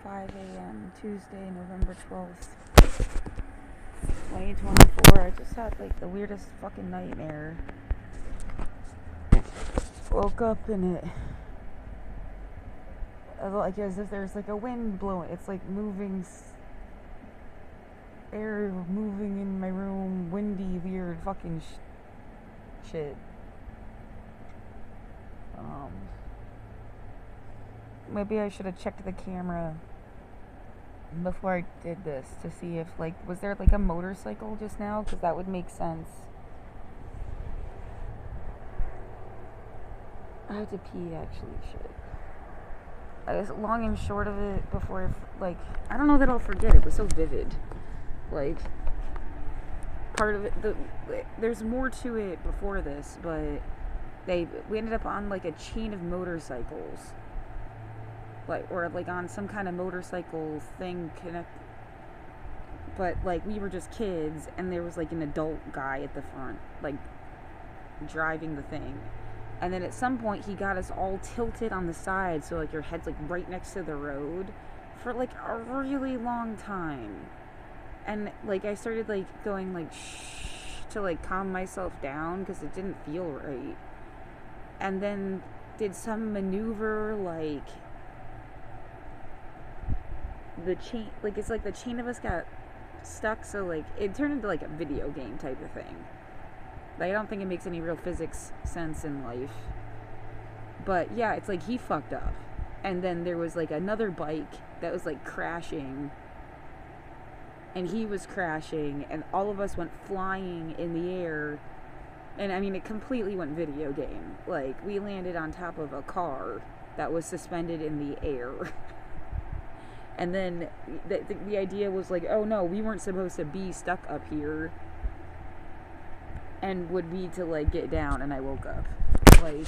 5 a.m. Tuesday, November 12th, 2024. I just had like the weirdest fucking nightmare. Woke up in it. Like as if there's like a wind blowing. It's like moving air moving in my room. Windy, weird fucking shit. Maybe I should have checked the camera before I did this to see if, like, was there like a motorcycle just now? Because that would make sense. I have to pee, actually. Shit. I guess long and short of it, before, like, I don't know that I'll forget. It was so vivid. Like, part of it, there's more to it before this, but we ended up on like a chain of motorcycles. Or like on some kind of motorcycle thing but like we were just kids, and there was like an adult guy at the front, like driving the thing, and then at some point he got us all tilted on the side, so like your head's like right next to the road for like a really long time, and like I started like going like shh to like calm myself down because it didn't feel right, and then did some maneuver like the chain, like it's like the chain of us got stuck, so like it turned into like a video game type of thing. Like I don't think it makes any real physics sense in life, but yeah, it's like he fucked up, and then there was like another bike that was like crashing, and he was crashing, and all of us went flying in the air, and I mean it completely went video game. Like we landed on top of a car that was suspended in the air. And then the idea was like, oh no, we weren't supposed to be stuck up here, and would be to like get down, and I woke up. Like,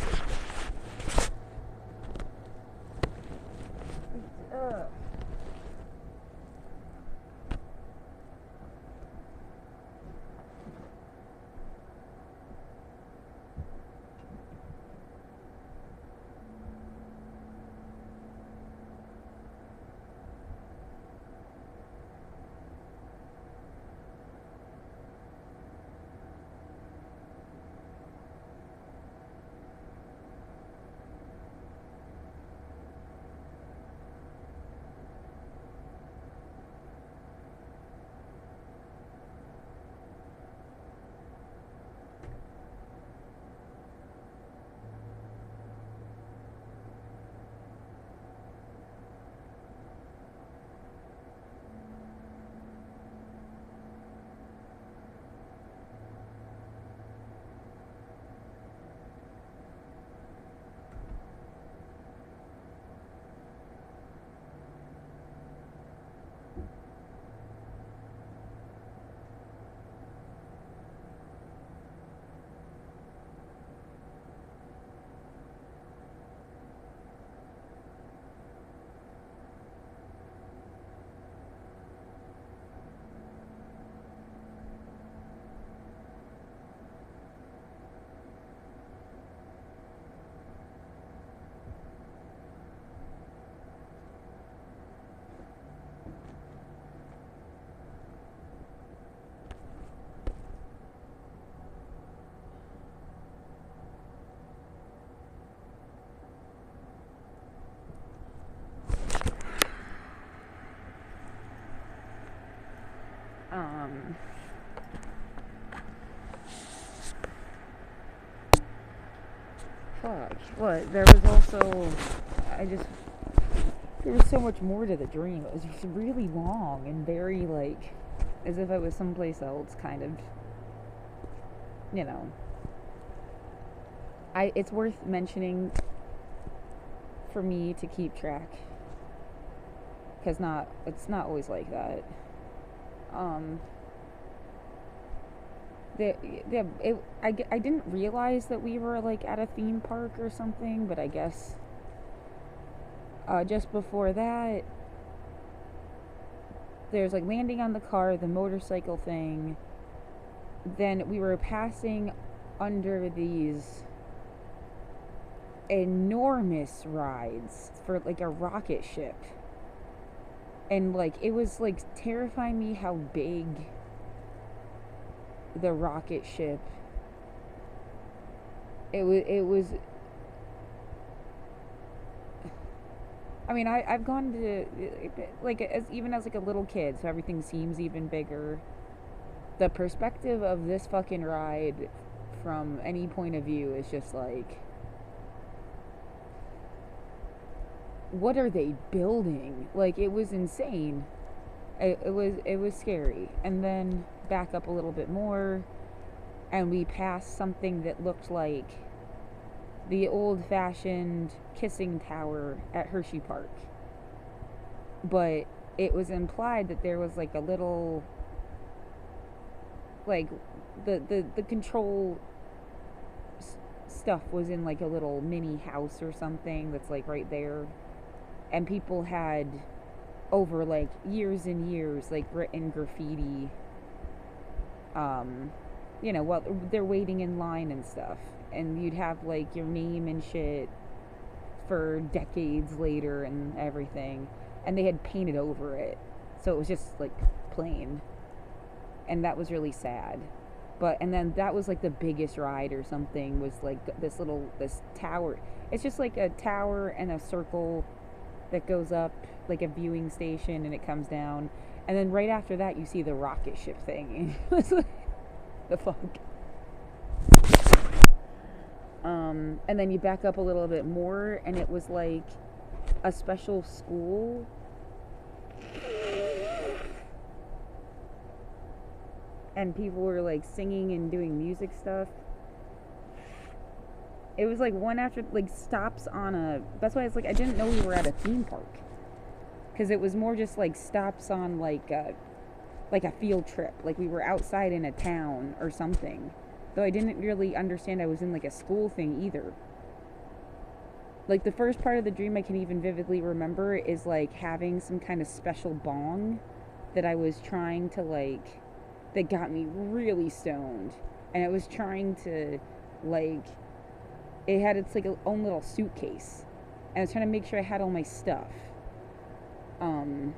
fuck. What? There was also, there was so much more to the dream. It was just really long and very like, as if I was someplace else, kind of, you know. It's worth mentioning for me to keep track, because it's not always like that. I didn't realize that we were like at a theme park or something, but I guess just before that there's like landing on the car, the motorcycle thing, then we were passing under these enormous rides for like a rocket ship. And like it was like terrifying me how big the rocket ship it was. I mean, I've gone to like as even as like a little kid, so everything seems even bigger. The perspective of this fucking ride from any point of view is just like, what are they building? Like it was insane. It was scary. And then back up a little bit more, and we passed something that looked like the old-fashioned kissing tower at Hershey Park, but it was implied that there was like a little, like the control stuff was in like a little mini house or something that's like right there, and people had over like years and years like written graffiti, while they're waiting in line and stuff, and you'd have like your name and shit for decades later and everything, and they had painted over it, so it was just like plain, and that was really sad. But and then that was like the biggest ride or something, was like this tower. It's just like a tower and a circle that goes up like a viewing station, and it comes down, and then right after that you see the rocket ship thing. It's like, the fuck. And then you back up a little bit more, and it was like a special school, and people were like singing and doing music stuff. It was like one after like stops on a, that's why it's like I didn't know we were at a theme park, because it was more just like stops on like a field trip, like we were outside in a town or something, though I didn't really understand I was in like a school thing either. Like the first part of the dream I can even vividly remember is like having some kind of special bong that I was trying to like, that got me really stoned, and it was trying to like, it had its like own little suitcase, and I was trying to make sure I had all my stuff, and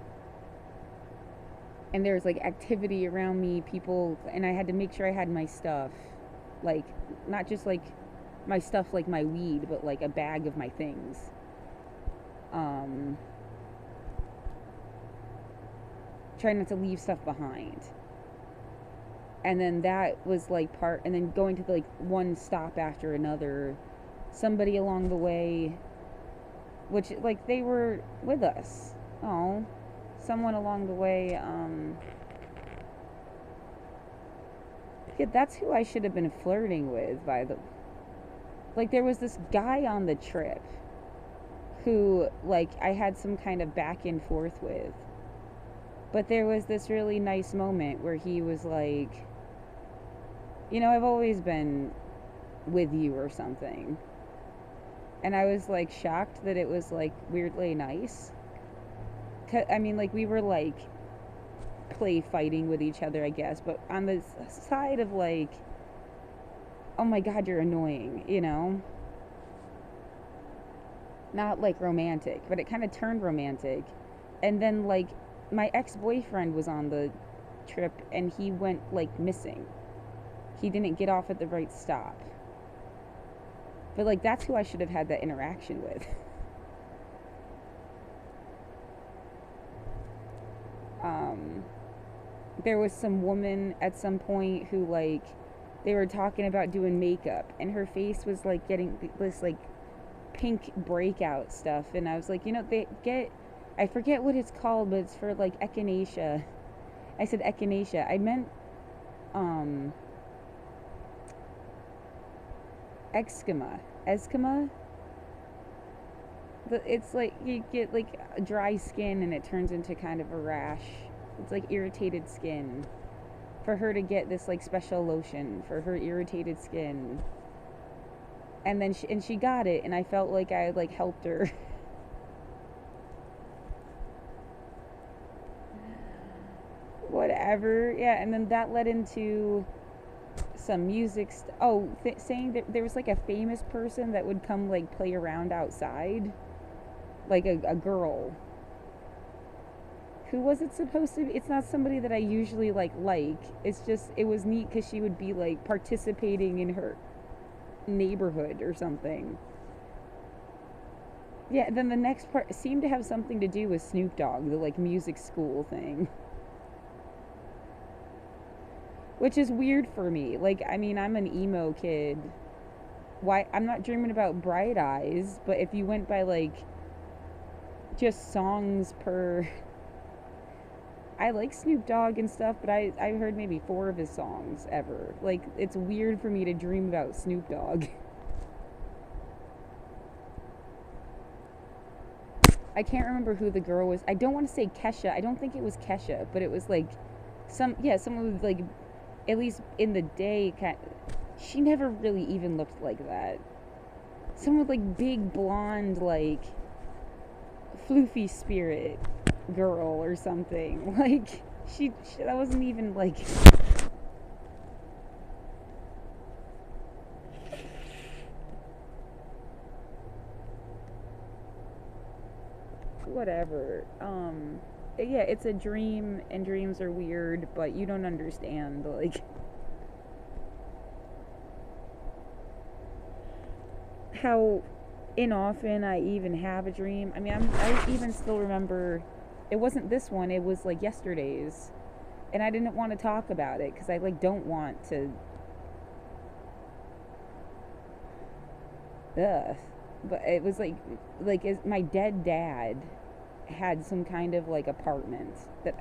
there was like activity around me, people, and I had to make sure I had my stuff, like not just like my stuff like my weed, but like a bag of my things. Trying not to leave stuff behind. And then that was like part, and then going to like one stop after another, somebody along the way, which like they were with us. Oh, someone along the way, yeah, that's who I should have been flirting with, by the, like there was this guy on the trip who like I had some kind of back and forth with, but there was this really nice moment where he was like, I've always been with you or something, and I was like shocked that it was like weirdly nice. I mean, like we were like play fighting with each other, I guess, but on the side of like, oh my god, you're annoying, not like romantic, but it kind of turned romantic. And then like my ex-boyfriend was on the trip, and he went like missing. He didn't get off at the right stop, but like that's who I should have had that interaction with. There was some woman at some point who like, they were talking about doing makeup, and her face was like getting this like pink breakout stuff, and I was like, they get, I forget what it's called, but it's for like echinacea. I said echinacea, I meant eczema. It's like you get like a dry skin and it turns into kind of a rash. It's like irritated skin. For her to get this like special lotion for her irritated skin, and then she got it, and I felt like I like helped her. Whatever, yeah. And then that led into some music saying that there was like a famous person that would come like play around outside, like a girl Who was it supposed to be? It's not somebody that I usually like. It's just, it was neat because she would be like participating in her neighborhood or something. Yeah, then the next part seemed to have something to do with Snoop Dogg, the like music school thing. Which is weird for me. Like, I mean, I'm an emo kid. Why? I'm not dreaming about Bright Eyes, but if you went by like just songs per. I like Snoop Dogg and stuff, but I heard maybe 4 of his songs ever. Like, it's weird for me to dream about Snoop Dogg. I can't remember who the girl was. I don't want to say Kesha. I don't think it was Kesha, but it was like someone with like, at least in the day, she never really even looked like that. Someone with like big blonde, like floofy spirit girl or something. Like she that wasn't even like. Whatever. Yeah, it's a dream, and dreams are weird, but you don't understand, like, how inoften I even have a dream. I mean, I even still remember, it wasn't this one, it was like yesterday's, and I didn't want to talk about it because I like don't want to. Ugh. But it was like my dead dad had some kind of like apartment that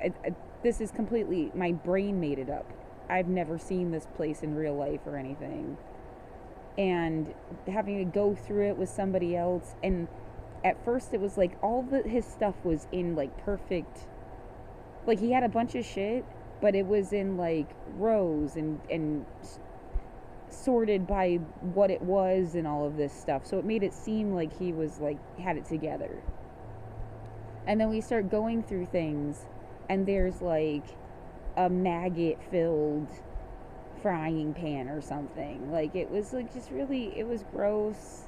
this is completely, my brain made it up. I've never seen this place in real life or anything, and having to go through it with somebody else. And at first it was like his stuff was in like perfect, like he had a bunch of shit, but it was in like rows and sorted by what it was and all of this stuff, so it made it seem like he was like had it together. And then we start going through things, and there's like a maggot filled frying pan or something. Like, it was like just really, it was gross.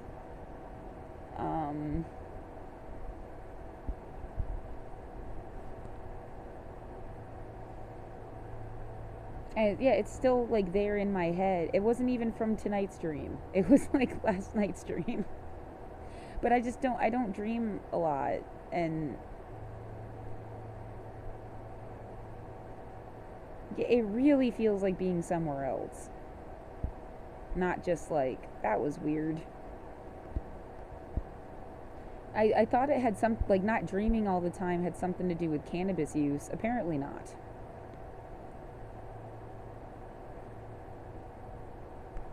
And yeah, it's still like there in my head. It wasn't even from tonight's dream. It was like last night's dream. But I don't dream a lot, and it really feels like being somewhere else. Not just like, that was weird. I thought it had some, like, not dreaming all the time had something to do with cannabis use. Apparently not.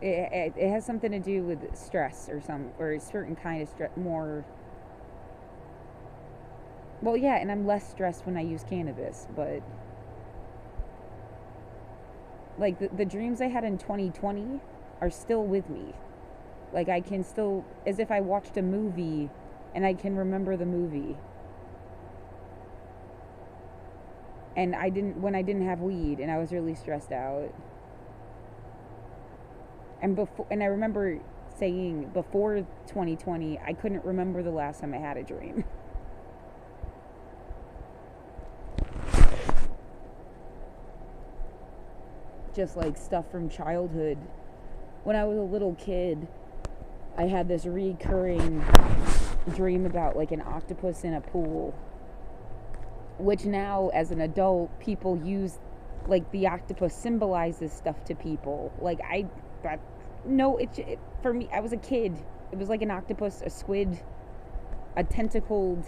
It has something to do with stress or a certain kind of stress, more. Well, yeah, and I'm less stressed when I use cannabis, but like the dreams I had in 2020 are still with me. Like, I can still, as if I watched a movie, and I can remember the movie. And when I didn't have weed and I was really stressed out. And I remember saying before 2020, I couldn't remember the last time I had a dream. Just like stuff from childhood. When I was a little kid, I had this recurring dream about like an octopus in a pool, which now as an adult people use, like the octopus symbolizes stuff to people. Like, for me, I was a kid, it was like an octopus, a squid, a tentacled,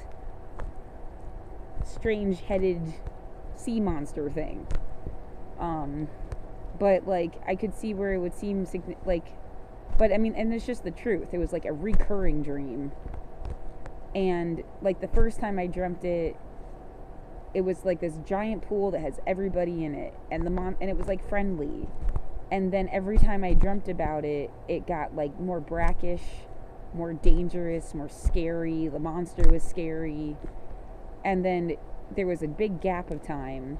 strange headed sea monster thing. But like, I could see where it would seem like, but I mean, and it's just the truth. It was like a recurring dream. And like the first time I dreamt it, it was like this giant pool that has everybody in it, and and it was like friendly. And then every time I dreamt about it, it got like more brackish, more dangerous, more scary. The monster was scary. And then there was a big gap of time.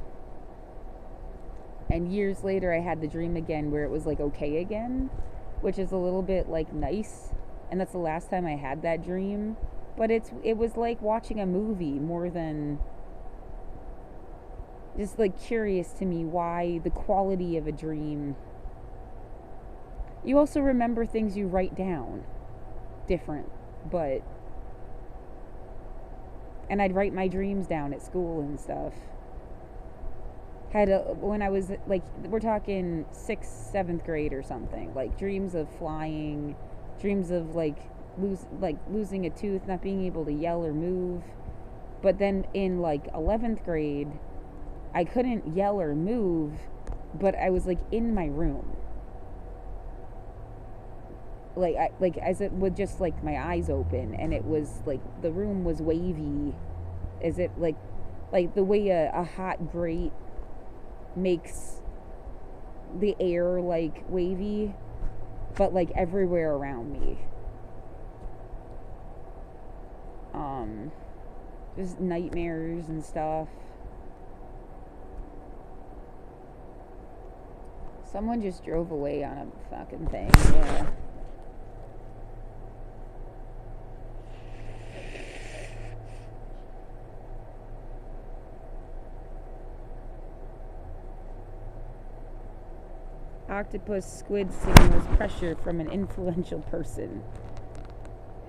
And years later, I had the dream again where it was like okay again, which is a little bit like nice. And that's the last time I had that dream. But it was like watching a movie more than just like curious to me why the quality of a dream. You also remember things you write down different, but and I'd write my dreams down at school and stuff. When I was like, we're talking 6th, 7th grade or something, like dreams of flying, dreams of like losing a tooth, not being able to yell or move. But then in like 11th grade, I couldn't yell or move, but I was like in my room, like as it with just like my eyes open, and it was like the room was wavy, as it like the way a hot grate makes the air like wavy, but like everywhere around me. Just nightmares and stuff. Someone just drove away on a fucking thing. Yeah. Octopus squid signals pressure from an influential person.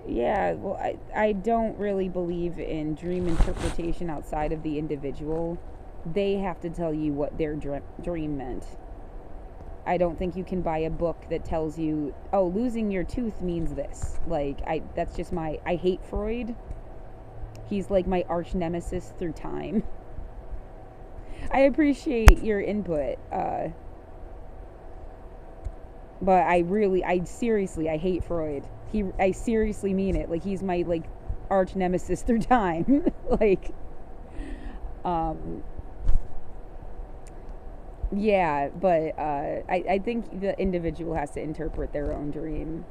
Yeah, well, I don't really believe in dream interpretation outside of the individual. They have to tell you what their dream meant. I don't think you can buy a book that tells you, oh, losing your tooth means this. Like, that's just I hate Freud. He's like my arch nemesis through time. I appreciate your input, but I seriously, I hate Freud. I seriously mean it. Like, he's my, like, arch nemesis through time. Like, yeah, but, I think the individual has to interpret their own dream.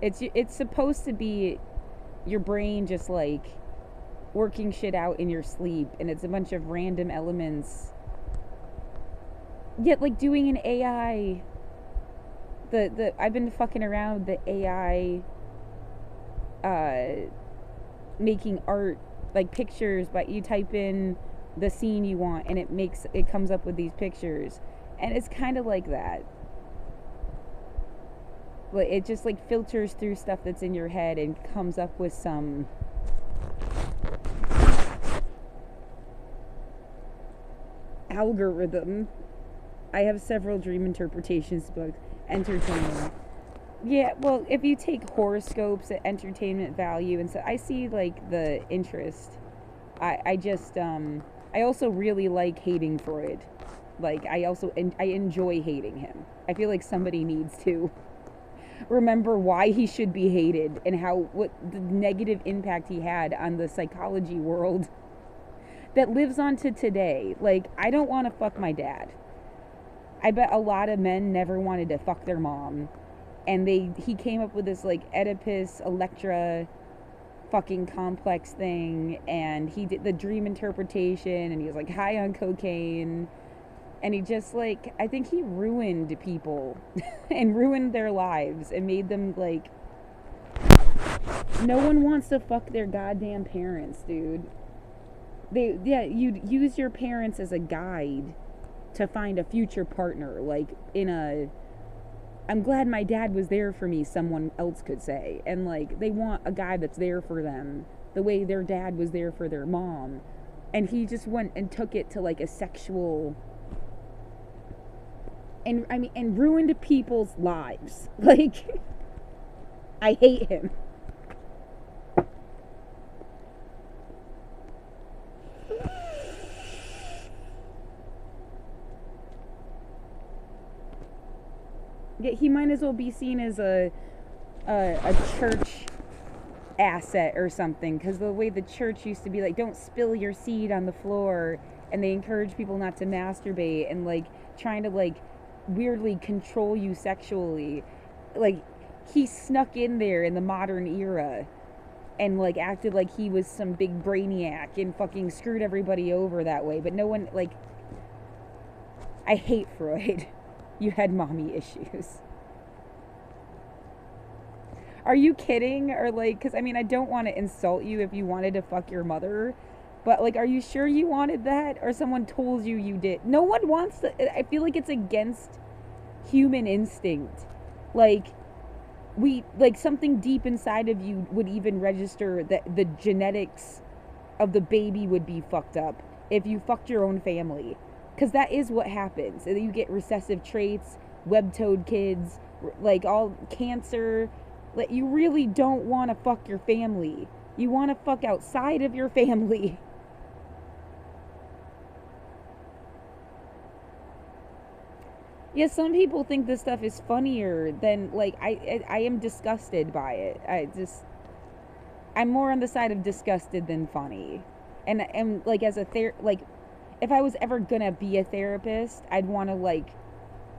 It's supposed to be your brain just, like, working shit out in your sleep, and it's a bunch of random elements. Yet, like, doing an AI... I've been fucking around with the AI making art, like pictures, but you type in the scene you want and it comes up with these pictures, and it's kind of like that. Like, it just like filters through stuff that's in your head and comes up with some algorithm. I have several dream interpretations books. Entertaining. Yeah, well, if you take horoscopes at entertainment value, and so I see like the interest. I just I also really like hating Freud. Like, I enjoy hating him. I feel like somebody needs to remember why he should be hated and what the negative impact he had on the psychology world that lives on to today. Like, I don't want to fuck my dad. I bet a lot of men never wanted to fuck their mom, and he came up with this like Oedipus Electra fucking complex thing, and he did the dream interpretation, and he was like high on cocaine, and he just like, I think he ruined people and ruined their lives and made them like, no one wants to fuck their goddamn parents, dude. You'd use your parents as a guide to find a future partner, like I'm glad my dad was there for me, someone else could say. And like, they want a guy that's there for them the way their dad was there for their mom. And he just went and took it to like a sexual, and ruined people's lives. Like, I hate him. He might as well be seen as a church asset or something, because the way the church used to be like, don't spill your seed on the floor, and they encourage people not to masturbate, and like trying to like weirdly control you sexually. Like, he snuck in there in the modern era and like acted like he was some big brainiac and fucking screwed everybody over that way, but no one, like, I hate Freud. You had mommy issues. Are you kidding? Or like, because I mean, I don't want to insult you if you wanted to fuck your mother, But, like, are you sure you wanted that? Or someone told you you did? No one wants to. I feel like it's against human instinct. Like, something deep inside of you would even register that the genetics of the baby would be fucked up if you fucked your own family. Because that is what happens. You get recessive traits, web-toed kids, like all cancer. Like, you really don't want to fuck your family. You want to fuck outside of your family. Yeah, some people think this stuff is funnier than, like, I am disgusted by it. I'm more on the side of disgusted than funny. And like, as a like, if I was ever gonna be a therapist, I'd want to, like,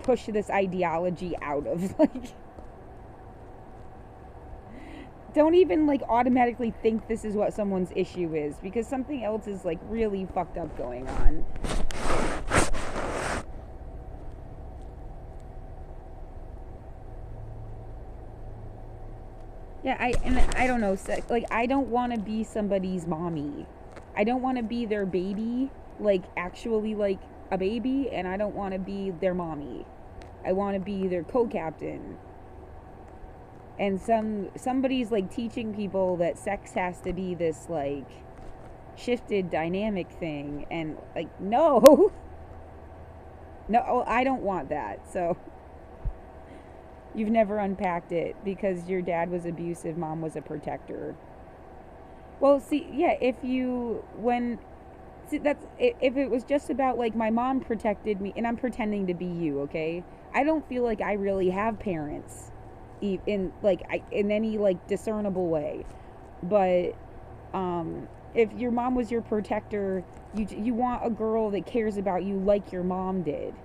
push this ideology out of, like, don't even, like, automatically think this is what someone's issue is, because something else is, like, really fucked up going on. Yeah, I don't know, like, I don't want to be somebody's mommy. I don't want to be their baby, like, actually, like, a baby, and I don't want to be their mommy. I want to be their co-captain. And somebody's, like, teaching people that sex has to be this, like, shifted dynamic thing, and, like, no. No, I don't want that. So you've never unpacked it because your dad was abusive, mom was a protector. Well, see, yeah, if it was just about, like, my mom protected me, and I'm pretending to be you, okay? I don't feel like I really have parents in, like, in any, like, discernible way. But if your mom was your protector, you want a girl that cares about you like your mom did.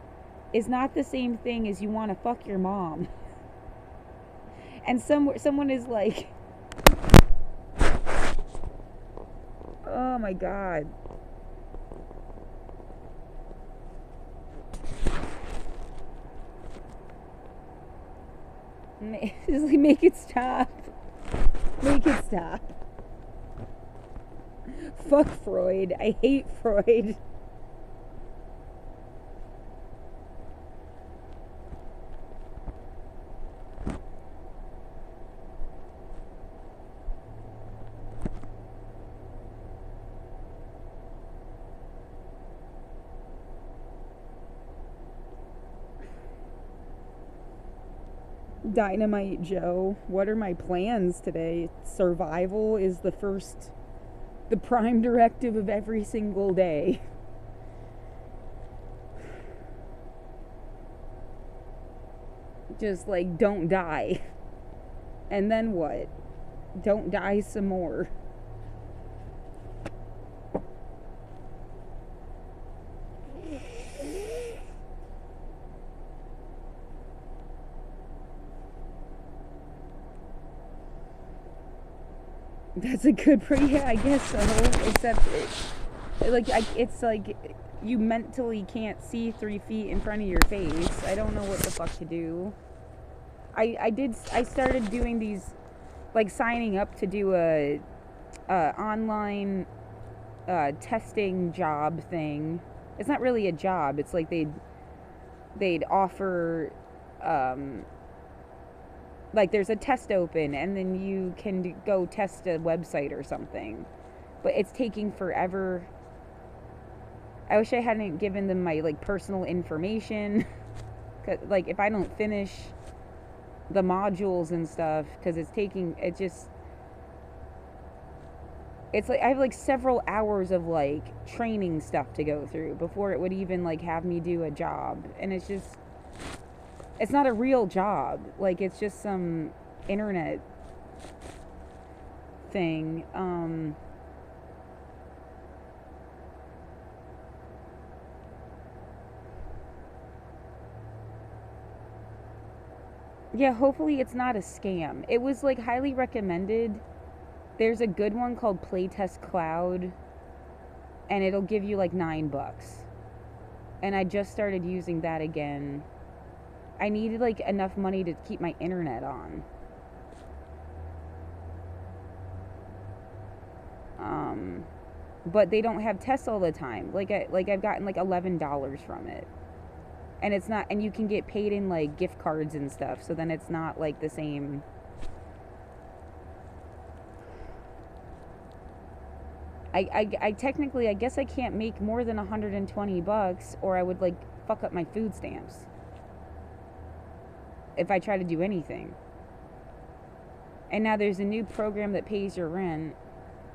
It's not the same thing as you want to fuck your mom. And someone is like, oh my god. Just, like, make it stop. Make it stop. Fuck Freud. I hate Freud. Dynamite Joe, what are my plans today? Survival is the prime directive of every single day. Just, like, don't die. And then what? Don't die some more. That's a good yeah, I guess so. Except it's like you mentally can't see 3 feet in front of your face. I don't know what the fuck to do. I started doing these, like, signing up to do a online testing job thing. It's not really a job. It's like they'd offer, like, there's a test open, and then you can go test a website or something. But it's taking forever. I wish I hadn't given them my, like, personal information. 'Cause, like, if I don't finish the modules and stuff, because it's like I have, like, several hours of, like, training stuff to go through before it would even, like, have me do a job. And it's not a real job. Like, it's just some internet thing. Yeah, hopefully it's not a scam. It was, like, highly recommended. There's a good one called Playtest Cloud, and it'll give you, like, $9. And I just started using that again. I needed, like, enough money to keep my internet on. but they don't have tests all the time. I've gotten like $11 from it. And it's not, and you can get paid in like gift cards and stuff, so then it's not like the same. I technically, I guess I can't make more than $120, or I would like fuck up my food stamps if I try to do anything. And now there's a new program that pays your rent,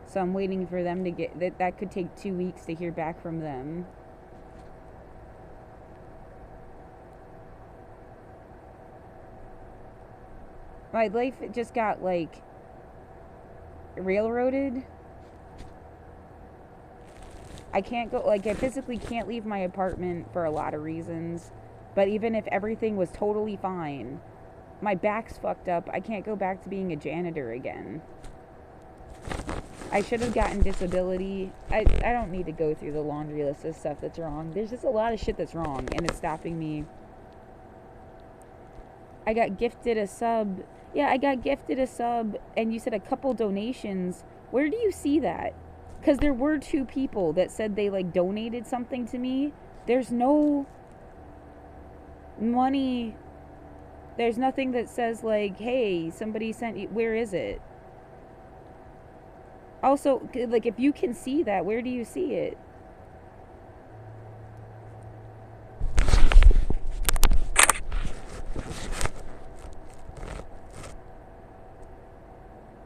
so I'm waiting for them to get that. That could take 2 weeks to hear back from them. My life just got like railroaded. I can't go, like, I physically can't leave my apartment for a lot of reasons. But even if everything was totally fine, my back's fucked up. I can't go back to being a janitor again. I should have gotten disability. I don't need to go through the laundry list of stuff that's wrong. There's just a lot of shit that's wrong, and it's stopping me. I got gifted a sub. Yeah, I got gifted a sub, and you said a couple donations. Where do you see that? Because there were 2 people that said they, like, donated something to me. There's no money. There's nothing that says, like, hey, somebody sent you. Where is it? Also, like, if you can see that, where do you see it?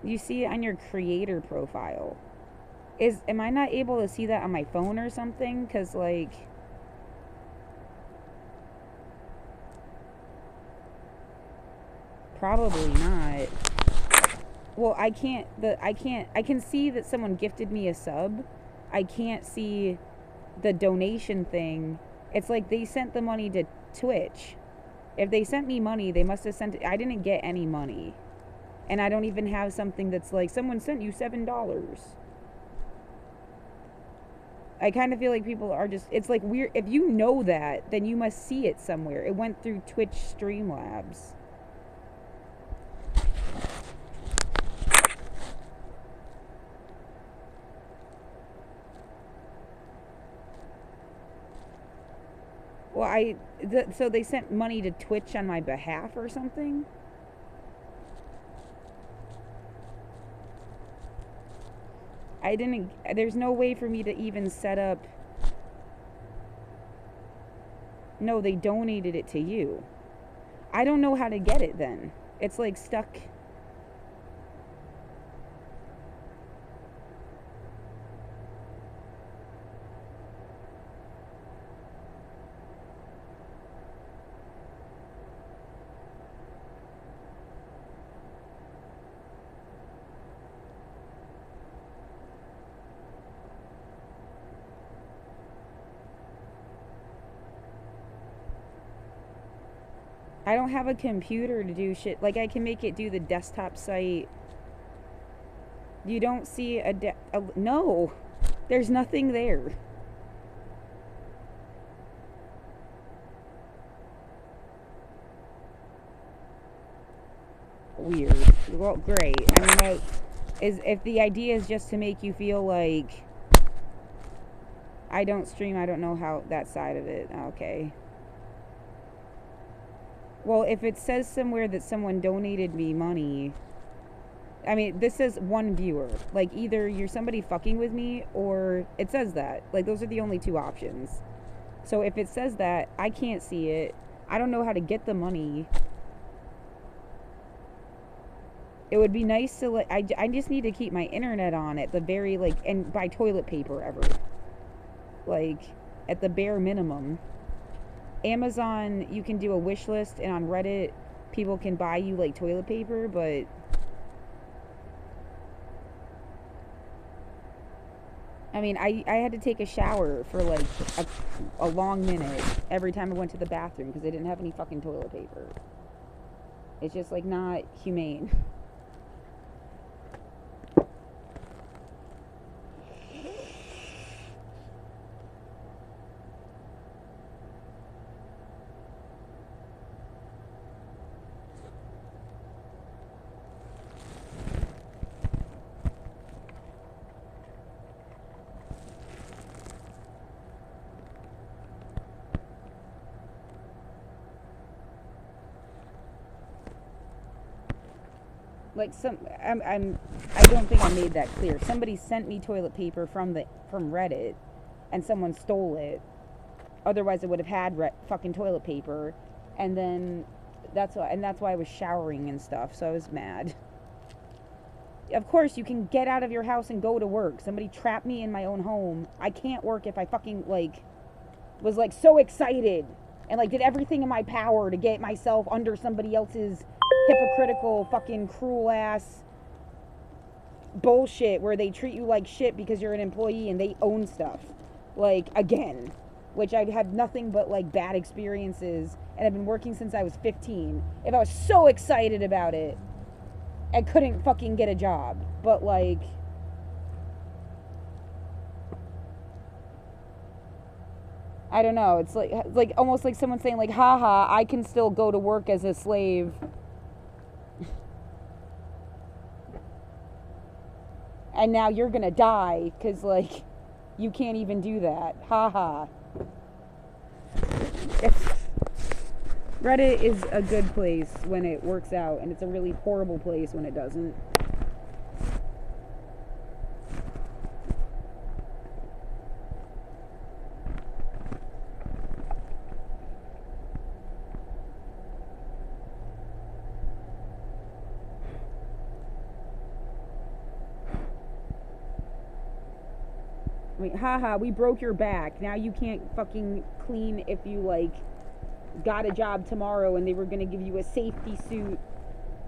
You see it on your creator profile. Am I not able to see that on my phone or something? Because, like, probably not. Well, I can see that someone gifted me a sub. I can't see the donation thing. It's like they sent the money to Twitch. If they sent me money, they must have sent it. I didn't get any money. And I don't even have something that's like, someone sent you $7. I kind of feel like people are just, it's like weird. If you know that, then you must see it somewhere. It went through Twitch Streamlabs. Well, so they sent money to Twitch on my behalf or something? There's no way for me to even set up. No, they donated it to you. I don't know how to get it then. It's like stuck. I don't have a computer to do shit. Like, I can make it do the desktop site. You don't see no. There's nothing there. Weird. Well, great. I mean, if the idea is just to make you feel like I don't stream, I don't know how that side of it. Okay. Well, if it says somewhere that someone donated me money, I mean, this says one viewer. Like, either you're somebody fucking with me, or it says that. Like, those are the only 2 options. So if it says that, I can't see it. I don't know how to get the money. It would be nice to, like, I just need to keep my internet on at the very, like, and buy toilet paper ever. Like, at the bare minimum. Amazon, you can do a wish list, and on Reddit, people can buy you, like, toilet paper, but I mean, I had to take a shower for, like, a long minute every time I went to the bathroom because they didn't have any fucking toilet paper. It's just, like, not humane. like I don't think I made that clear. Somebody sent me toilet paper from Reddit, and someone stole it. Otherwise, I would have had fucking toilet paper, and then that's why I was showering and stuff. So I was mad. Of course, you can get out of your house and go to work. Somebody trapped me in my own home. I can't work if I fucking was so excited and did everything in my power to get myself under somebody else's hypocritical fucking cruel ass bullshit where they treat you like shit because you're an employee and they own stuff. Again, which I've had nothing but bad experiences, and I've been working since I was 15. If I was so excited about it, I couldn't fucking get a job. But I don't know. It's almost like someone saying haha, I can still go to work as a slave. And now you're gonna die because you can't even do that. Haha. Reddit is a good place when it works out, and it's a really horrible place when it doesn't. I mean, haha, we broke your back. Now you can't fucking clean if you got a job tomorrow and they were going to give you a safety suit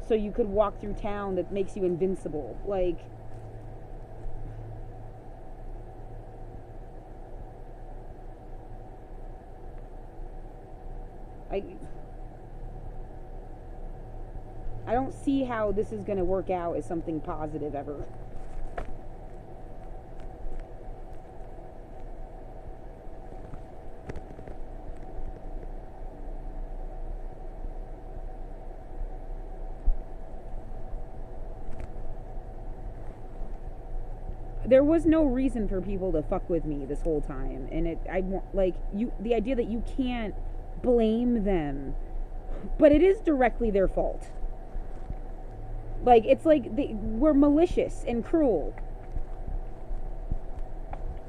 so you could walk through town that makes you invincible. I don't see how this is going to work out as something positive ever. There was no reason for people to fuck with me this whole time, and the idea that you can't blame them, but it is directly their fault. It's they were malicious and cruel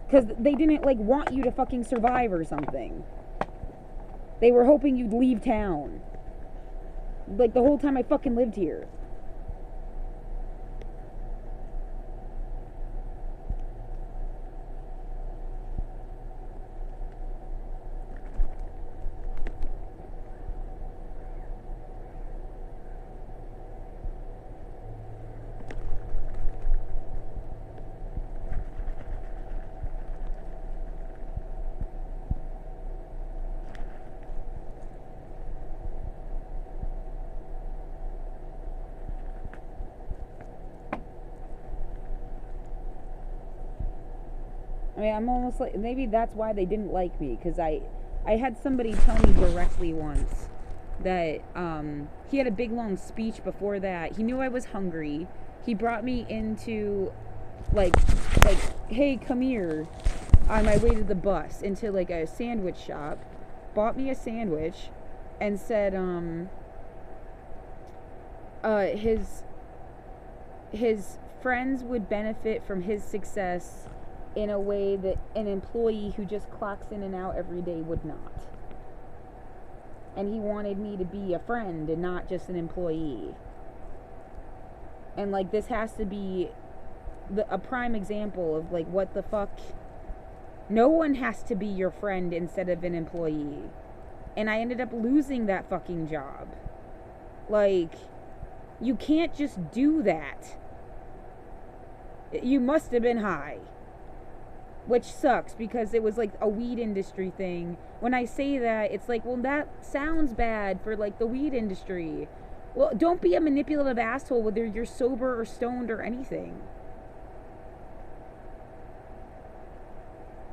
because they didn't want you to fucking survive or something. They were hoping you'd leave town. The whole time I fucking lived here. I mean, I'm almost maybe that's why they didn't like me, because I had somebody tell me directly once that he had a big long speech before that. He knew I was hungry. He brought me into hey, come here, on my way to the bus, into a sandwich shop, bought me a sandwich, and said his friends would benefit from his success in a way that an employee who just clocks in and out every day would not. And he wanted me to be a friend and not just an employee. And this has to be a prime example of what the fuck. No one has to be your friend instead of an employee. And I ended up losing that fucking job. You can't just do that. You must have been high. Which sucks, because it was a weed industry thing. When I say that, it's well, that sounds bad for the weed industry. Well, don't be a manipulative asshole whether you're sober or stoned or anything.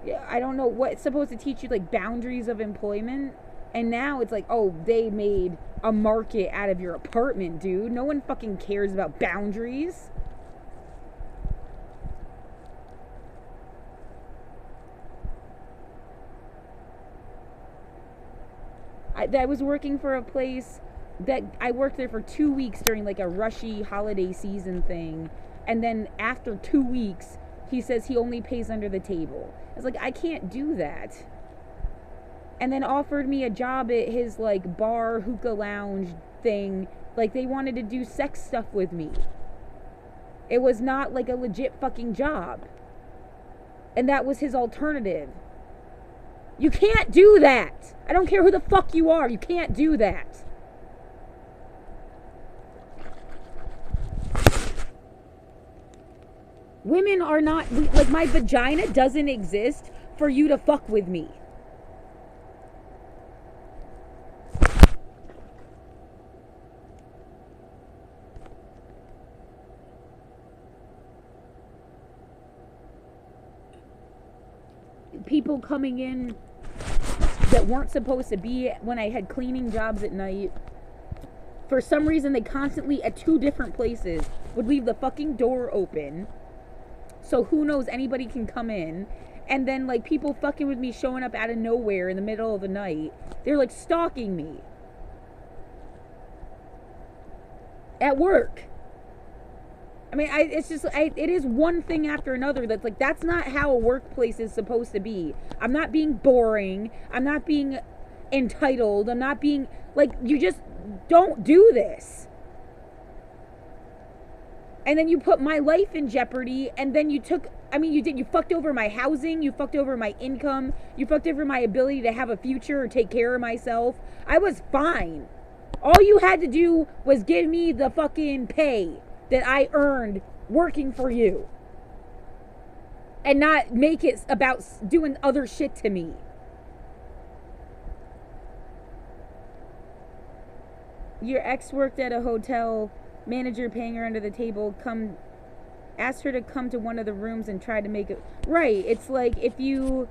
Yeah, I don't know what it's supposed to teach you, boundaries of employment. And now it's oh, they made a market out of your apartment, dude. No one fucking cares about boundaries. I was working for a place that I worked there for 2 weeks during like a rushy holiday season thing, and then after 2 weeks he says he only pays under the table. I was like, I can't do that. And then offered me a job at his like bar hookah lounge thing. Like they wanted to do sex stuff with me. It was not like a legit fucking job. And that was his alternative. You can't do that. I don't care who the fuck you are. You can't do that. Women are not, like, my vagina doesn't exist for you to fuck with me. People coming in that weren't supposed to be when I had cleaning jobs at night. For some reason, they constantly, at 2 different places, would leave the fucking door open. So who knows, anybody can come in. And then, like, people fucking with me showing up out of nowhere in the middle of the night. They're, like, stalking me. At work. I mean, it is one thing after another that's like, that's not how a workplace is supposed to be. I'm not being boring. I'm not being entitled. I'm not being, like, you just don't do this. And then you put my life in jeopardy, and then you fucked over my housing, you fucked over my income, you fucked over my ability to have a future or take care of myself. I was fine. All you had to do was give me the fucking pay that I earned working for you. And not make it about doing other shit to me. Your ex worked at a hotel, manager paying her under the table, asked her to come to one of the rooms and tried to make it right. It's like, if you,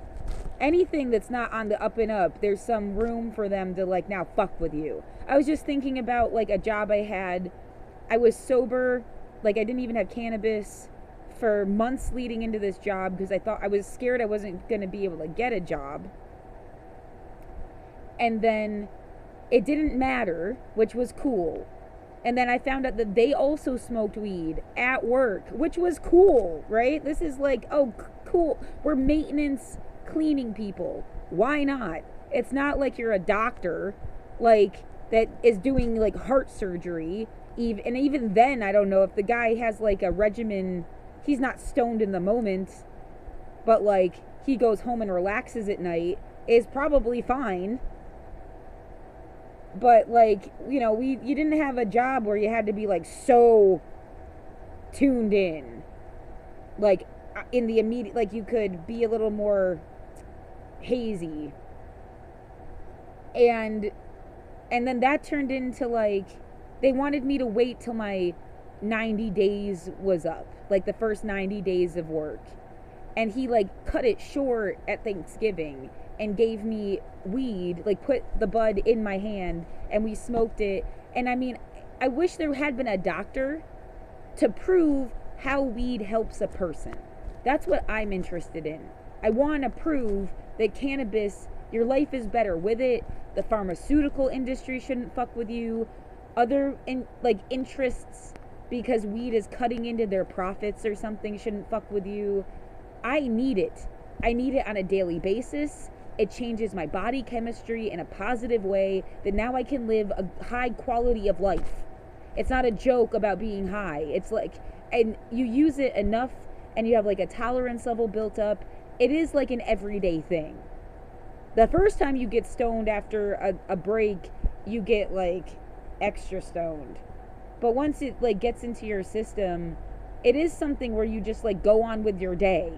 anything that's not on the up and up, there's some room for them to like now fuck with you. I was just thinking about like a job I had. I was sober, like I didn't even have cannabis for months leading into this job because I was scared I wasn't going to be able to get a job. And then it didn't matter, which was cool. And then I found out that they also smoked weed at work, which was cool, right? This is like, oh, cool. We're maintenance cleaning people. Why not? It's not like you're a doctor, like, that is doing, like, heart surgery. And even then, I don't know if the guy has, like, a regimen. He's not stoned in the moment, but, like, he goes home and relaxes at night, is probably fine. But, like, you know, you didn't have a job where you had to be, like, so tuned in. Like, in the immediate, like, you could be a little more hazy. And then that turned into, like, they wanted me to wait till my 90 days was up. Like, the first 90 days of work. And he, like, cut it short at Thanksgiving and gave me weed, like put the bud in my hand, and we smoked it. And I mean, I wish there had been a doctor to prove how weed helps a person. That's what I'm interested in. I want to prove that cannabis, your life is better with it. The pharmaceutical industry shouldn't fuck with you. Other interests, because weed is cutting into their profits or something, shouldn't fuck with you. I need it. I need it on a daily basis. It changes my body chemistry in a positive way that now I can live a high quality of life. It's not a joke about being high. It's like, and you use it enough and you have like a tolerance level built up. It is like an everyday thing. The first time you get stoned after a break, you get like extra stoned. But once it like gets into your system, it is something where you just like go on with your day.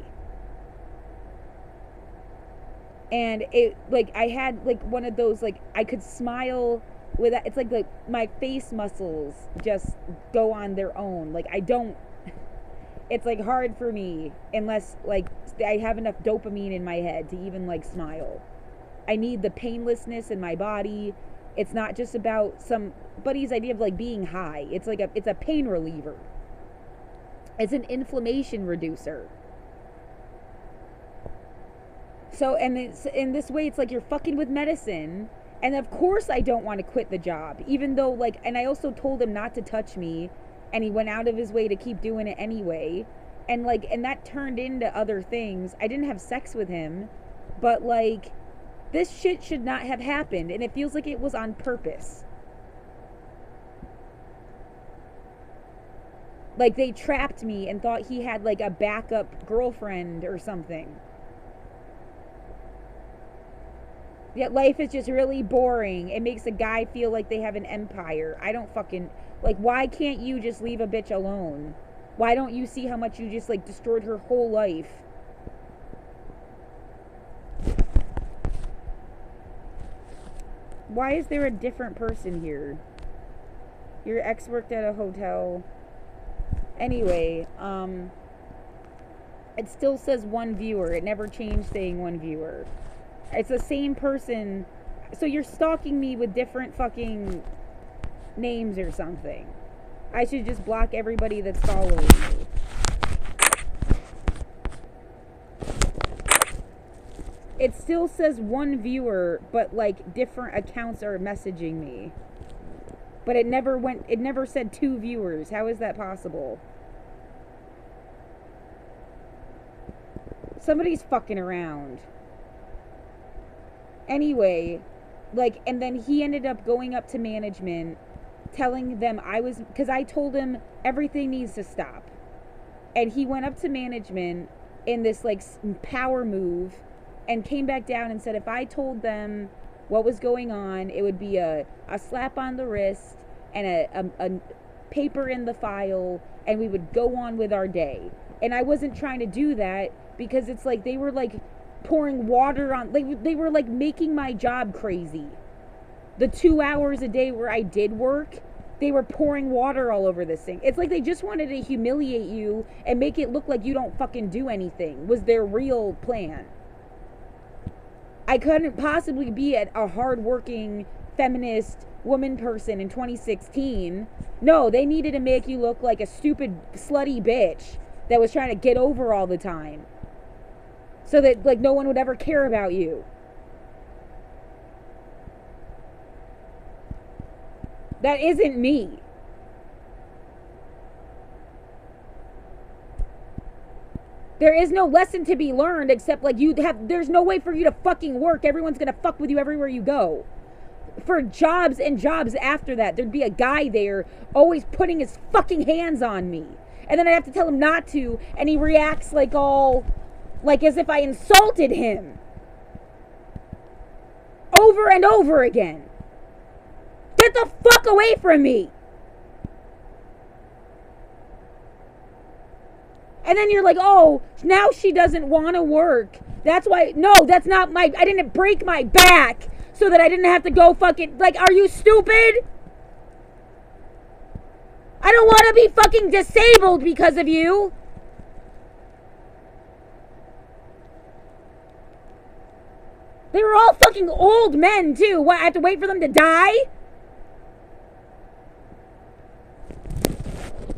And it, like, I had, like, one of those, like, I could smile with that. It's like my face muscles just go on their own. Like, I don't, it's, like, hard for me unless, like, I have enough dopamine in my head to even, like, smile. I need the painlessness in my body. It's not just about somebody's idea of, like, being high. It's, like, it's a pain reliever. It's an inflammation reducer. So, and it's, in this way, it's like you're fucking with medicine, And of course I don't want to quit the job, even though, like, and I also told him not to touch me, and he went out of his way to keep doing it anyway. And, like, and that turned into other things. I didn't have sex with him, but, like, this shit should not have happened, and it feels like it was on purpose. Like, they trapped me and thought he had, like, a backup girlfriend or something. Yet life is just really boring. It makes a guy feel like they have an empire. I don't fucking... Like, why can't you just leave a bitch alone? Why don't you see how much you just, like, destroyed her whole life? Why is there a different person here? Your ex worked at a hotel. Anyway, it still says 1 viewer. It never changed saying 1 viewer. It's the same person. So you're stalking me with different fucking names or something. I should just block everybody that's following me. It still says 1 viewer, but, like, different accounts are messaging me. But it never said 2 viewers. How is that possible? Somebody's fucking around. Anyway, like, and then he ended up going up to management, telling them because I told him everything needs to stop. And he went up to management in this, like, power move and came back down and said if I told them what was going on, it would be a slap on the wrist and a paper in the file, and we would go on with our day. And I wasn't trying to do that because it's like they were, like, pouring water on, they were, like, making my job crazy. The 2 hours a day where I did work, they were pouring water all over this thing. It's like they just wanted to humiliate you and make it look like you don't fucking do anything, was their real plan. I couldn't possibly be a hardworking feminist woman person in 2016. No, they needed to make you look like a stupid slutty bitch that was trying to get over all the time, so that, like, no one would ever care about you. That isn't me. There is no lesson to be learned except, like, there's no way for you to fucking work. Everyone's gonna fuck with you everywhere you go. For jobs and jobs after that, there'd be a guy there always putting his fucking hands on me. And then I'd have to tell him not to, and he reacts like all, like, as if I insulted him. Over and over again. Get the fuck away from me. And then you're like, oh, now she doesn't want to work. That's why, no, that's not I didn't break my back so that I didn't have to go fucking, like, are you stupid? I don't want to be fucking disabled because of you. They were all fucking old men, too. What, I have to wait for them to die?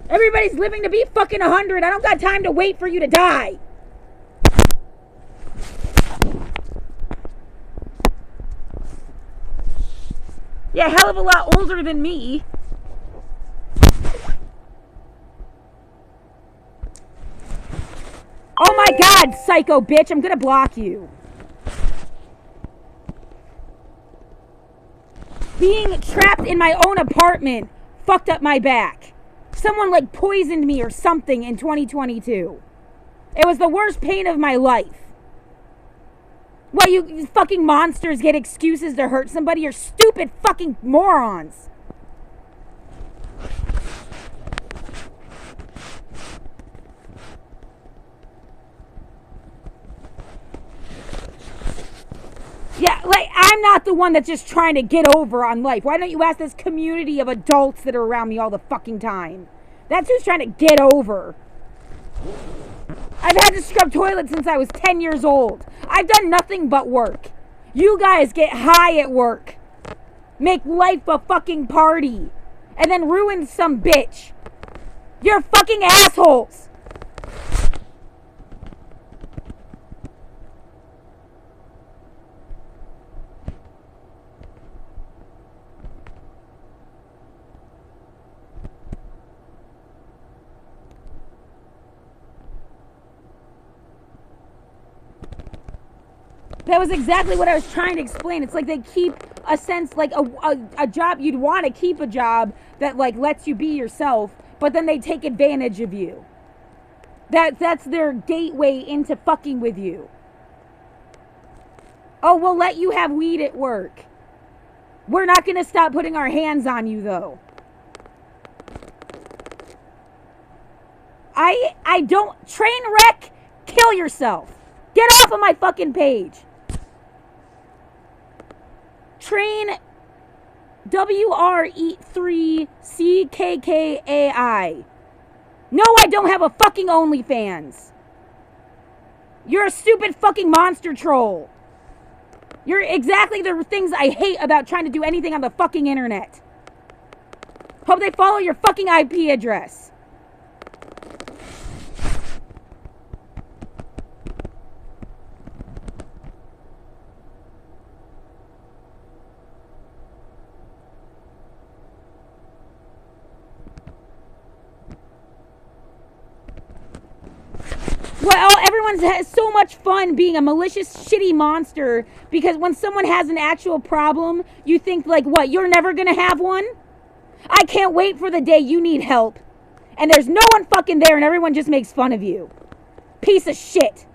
Everybody's living to be fucking 100. I don't got time to wait for you to die. Yeah, hell of a lot older than me. Oh my god, psycho bitch, I'm gonna block you. Being trapped in my own apartment fucked up my back. Someone, like, poisoned me or something in 2022. It was the worst pain of my life. What, you fucking monsters get excuses to hurt somebody? You're stupid fucking morons. Yeah, like, I'm not the one that's just trying to get over on life. Why don't you ask this community of adults that are around me all the fucking time? That's who's trying to get over. I've had to scrub toilets since I was 10 years old. I've done nothing but work. You guys get high at work, make life a fucking party, and then ruin some bitch. You're fucking assholes. That was exactly what I was trying to explain. It's like they keep a sense, like a job, you'd want to keep a job that like lets you be yourself, but then they take advantage of you. That's their gateway into fucking with you. Oh, we'll let you have weed at work. We're not going to stop putting our hands on you, though. I don't... Train wreck, kill yourself. Get off of my fucking page. Train WRE3CKKAI. No, I don't have a fucking OnlyFans. You're a stupid fucking monster troll. You're exactly the things I hate about trying to do anything on the fucking internet. Hope they follow your fucking IP address. Well, everyone's has so much fun being a malicious, shitty monster because when someone has an actual problem, you think like, what, you're never gonna have one? I can't wait for the day you need help. And there's no one fucking there and everyone just makes fun of you. Piece of shit.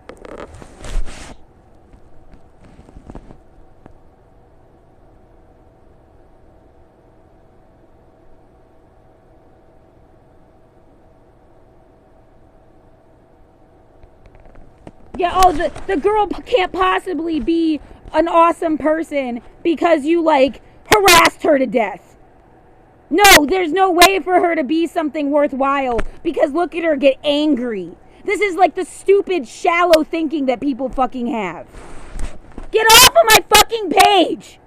Yeah, oh, the girl can't possibly be an awesome person because you, like, harassed her to death. No, there's no way for her to be something worthwhile because look at her get angry. This is like the stupid, shallow thinking that people fucking have. Get off of my fucking page!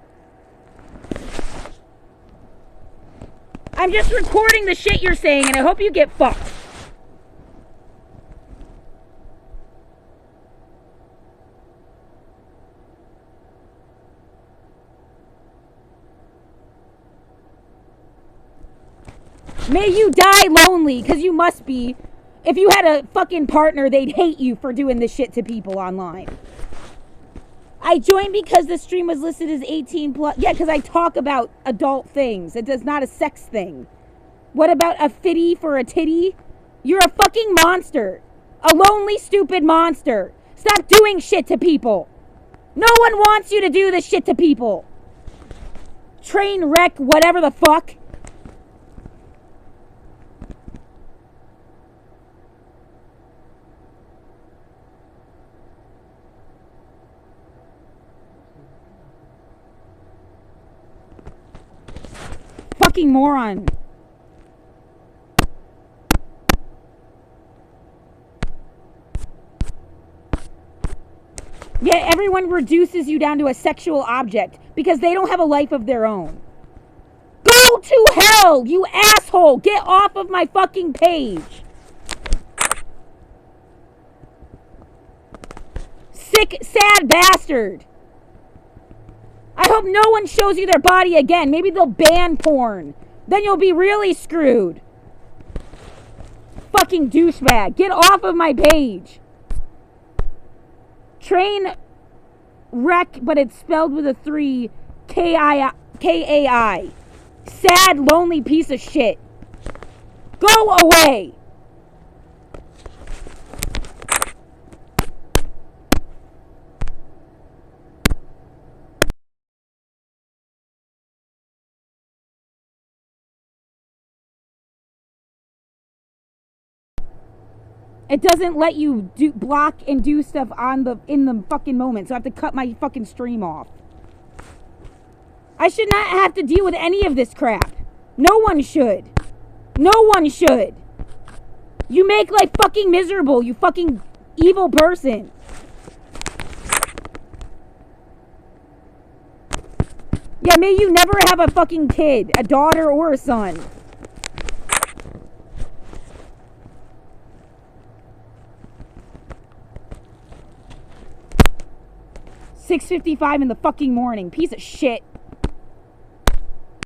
I'm just recording the shit you're saying and I hope you get fucked. May you die lonely, because you must be. If you had a fucking partner, they'd hate you for doing this shit to people online. I joined because the stream was listed as 18 plus. Yeah, because I talk about adult things. It is not a sex thing. What about a fitty for a titty? You're a fucking monster. A lonely, stupid monster. Stop doing shit to people. No one wants you to do this shit to people. Train wreck, whatever the fuck. Fucking moron. Yet everyone reduces you down to a sexual object because they don't have a life of their own. Go to hell, you asshole! Get off of my fucking page. Sick, sad bastard. I hope no one shows you their body again. Maybe they'll ban porn. Then you'll be really screwed. Fucking douchebag. Get off of my page. Train wreck, but it's spelled with a 3. K-A-I. Sad, lonely piece of shit. Go away. It doesn't let you block and do stuff in the fucking moment, so I have to cut my fucking stream off. I should not have to deal with any of this crap. No one should. No one should. You make life fucking miserable, you fucking evil person. Yeah, may you never have a fucking kid, a daughter or a son. 6:55 in the fucking morning. Piece of shit.